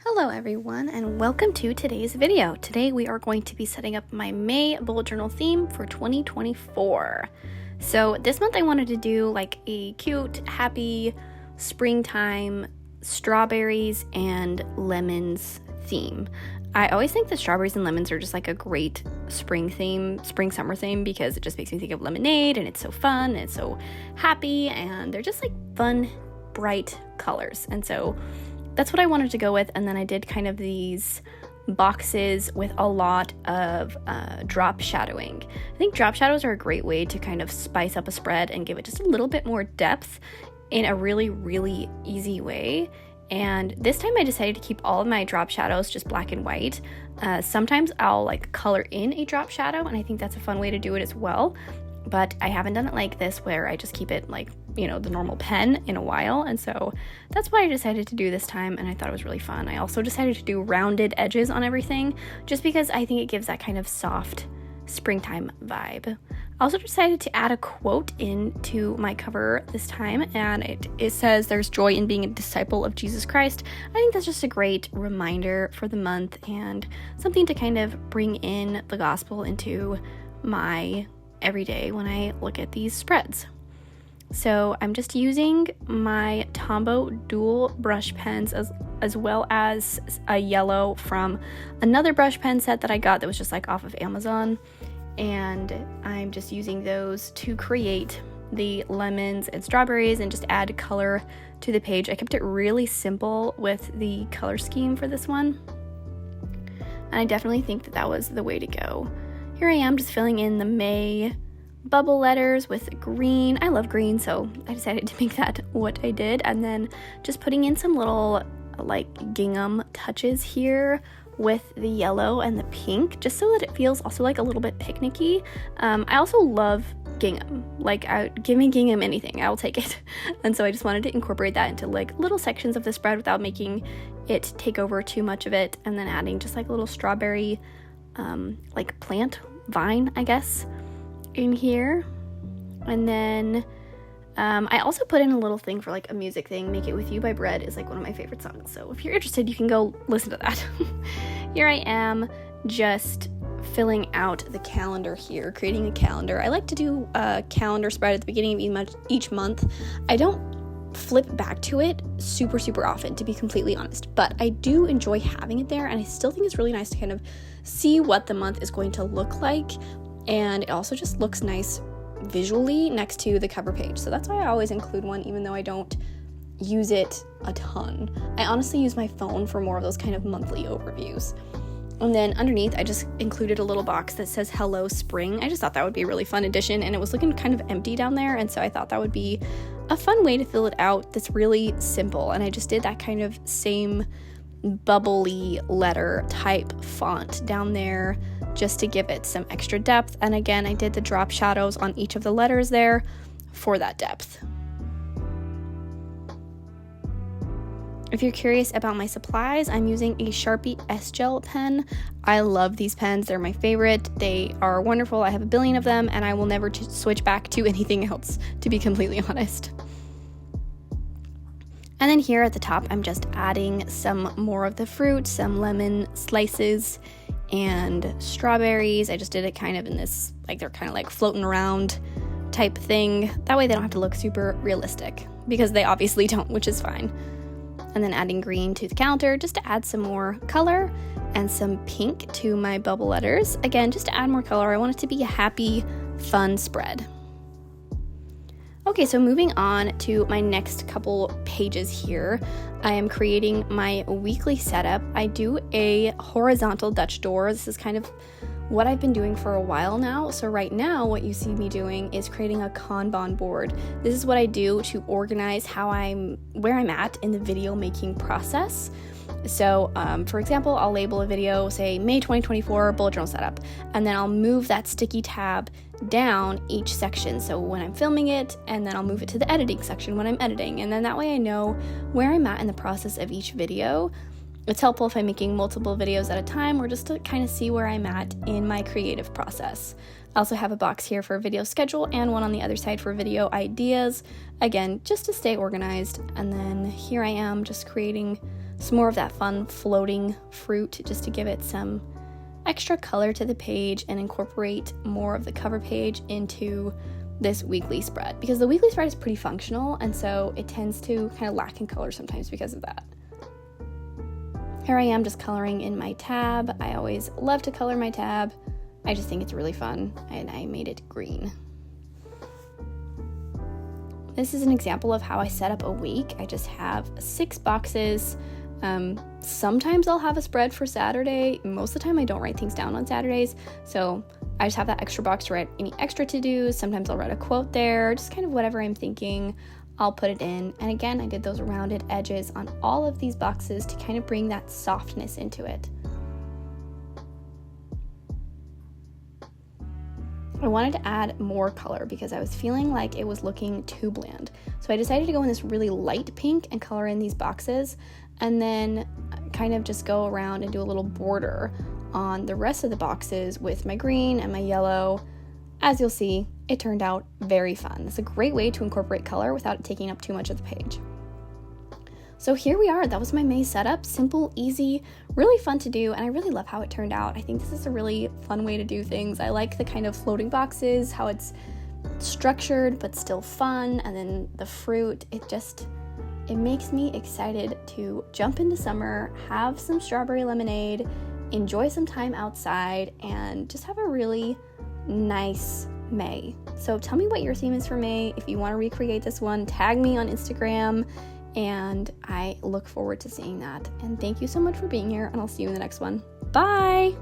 Hello everyone, and welcome to today's video. Today we are going to be setting up my May bullet journal theme for 2024. So this month I wanted to do like a cute, happy, springtime, strawberries and lemons theme. I always think that strawberries and lemons are just like a great spring summer theme, because it just makes me think of lemonade, and it's so fun and it's so happy, and they're just like fun, bright colors. And so that's what I wanted to go with. And then I did kind of these boxes with a lot of drop shadowing. I think drop shadows are a great way to kind of spice up a spread and give it just a little bit more depth in a really, really easy way. And this time I decided to keep all of my drop shadows just black and white. Sometimes I'll like color in a drop shadow, and I think that's a fun way to do it as well. But I haven't done it like this, where I just keep it like, you know, the normal pen in a while. And so that's what I decided to do this time, and I thought it was really fun. I also decided to do rounded edges on everything, just because I think it gives that kind of soft springtime vibe. I also decided to add a quote into my cover this time, and it says, "There's joy in being a disciple of Jesus Christ." I think that's just a great reminder for the month, and something to kind of bring in the gospel into my every day when I look at these spreads. So I'm just using my Tombow dual brush pens as well as a yellow from another brush pen set that I got that was just like off of Amazon, and I'm just using those to create the lemons and strawberries and just add color to the page. I kept it really simple with the color scheme for this one, and I definitely think that was the way to go. Here I am just filling in the May bubble letters with green. I love green, so I decided to make that what I did. And then just putting in some little like gingham touches here with the yellow and the pink, just so that it feels also like a little bit picnicky. I also love gingham. Like, give me gingham anything, I'll take it. And so I just wanted to incorporate that into like little sections of the spread without making it take over too much of it, and then adding just like a little strawberry like plant vine, I guess, in here. And then I also put in a little thing for like a music thing. Make It With You by Bread is like one of my favorite songs, so if you're interested, you can go listen to that. Here I am just filling out the calendar here, creating a calendar. I like to do a calendar spread at the beginning of each month. I don't flip back to it super often, to be completely honest, but I do enjoy having it there, and I still think it's really nice to kind of see what the month is going to look like, and it also just looks nice visually next to the cover page. So that's why I always include one, even though I don't use it a ton. I honestly use my phone for more of those kind of monthly overviews. And then underneath, I just included a little box that says "Hello Spring." I just thought that would be a really fun addition, and it was looking kind of empty down there, and so I thought that would be a fun way to fill it out that's really simple. And I just did that kind of same bubbly letter type font down there just to give it some extra depth. And again, I did the drop shadows on each of the letters there for that depth. If you're curious about my supplies, I'm using a Sharpie S-Gel pen. I love these pens. They're my favorite. They are wonderful. I have a billion of them, and I will never switch back to anything else, to be completely honest. And then here at the top, I'm just adding some more of the fruit, some lemon slices and strawberries. I just did it kind of in this, like they're kind of like floating around type thing. That way they don't have to look super realistic, because they obviously don't, which is fine. And then adding green to the counter just to add some more color, and some pink to my bubble letters. Again, just to add more color. I want it to be a happy, fun spread. Okay, so moving on to my next couple pages here, I am creating my weekly setup. I do a horizontal Dutch door. This is kind of what I've been doing for a while now. So right now, what you see me doing is creating a Kanban board. This is what I do to organize where I'm at in the video making process. So, for example, I'll label a video, say May 2024 bullet journal setup, and then I'll move that sticky tab down each section. So when I'm filming it, and then I'll move it to the editing section when I'm editing. And then that way I know where I'm at in the process of each video. It's helpful if I'm making multiple videos at a time, or just to kind of see where I'm at in my creative process. I also have a box here for video schedule, and one on the other side for video ideas. Again, just to stay organized. And then here I am just creating some more of that fun floating fruit just to give it some extra color to the page and incorporate more of the cover page into this weekly spread, because the weekly spread is pretty functional, and so it tends to kind of lack in color sometimes because of that. Here I am just coloring in my tab. I always love to color my tab. I just think it's really fun, and I made it green. This is an example of how I set up a week. I just have 6 boxes. Sometimes I'll have a spread for Saturday. Most of the time I don't write things down on Saturdays, so I just have that extra box to write any extra to-dos. Sometimes I'll write a quote there, just kind of whatever I'm thinking, I'll put it in. And again, I did those rounded edges on all of these boxes to kind of bring that softness into it. I wanted to add more color because I was feeling like it was looking too bland. So I decided to go in this really light pink and color in these boxes, and then kind of just go around and do a little border on the rest of the boxes with my green and my yellow. As you'll see, it turned out very fun. It's a great way to incorporate color without it taking up too much of the page. So here we are. That was my May setup. Simple, easy, really fun to do, and I really love how it turned out. I think this is a really fun way to do things. I like the kind of floating boxes, how it's structured but still fun, and then the fruit, it makes me excited to jump into summer, have some strawberry lemonade, enjoy some time outside, and just have a really nice May. So tell me what your theme is for May. If you want to recreate this one, tag me on Instagram, and I look forward to seeing that. And thank you so much for being here, and I'll see you in the next one. Bye!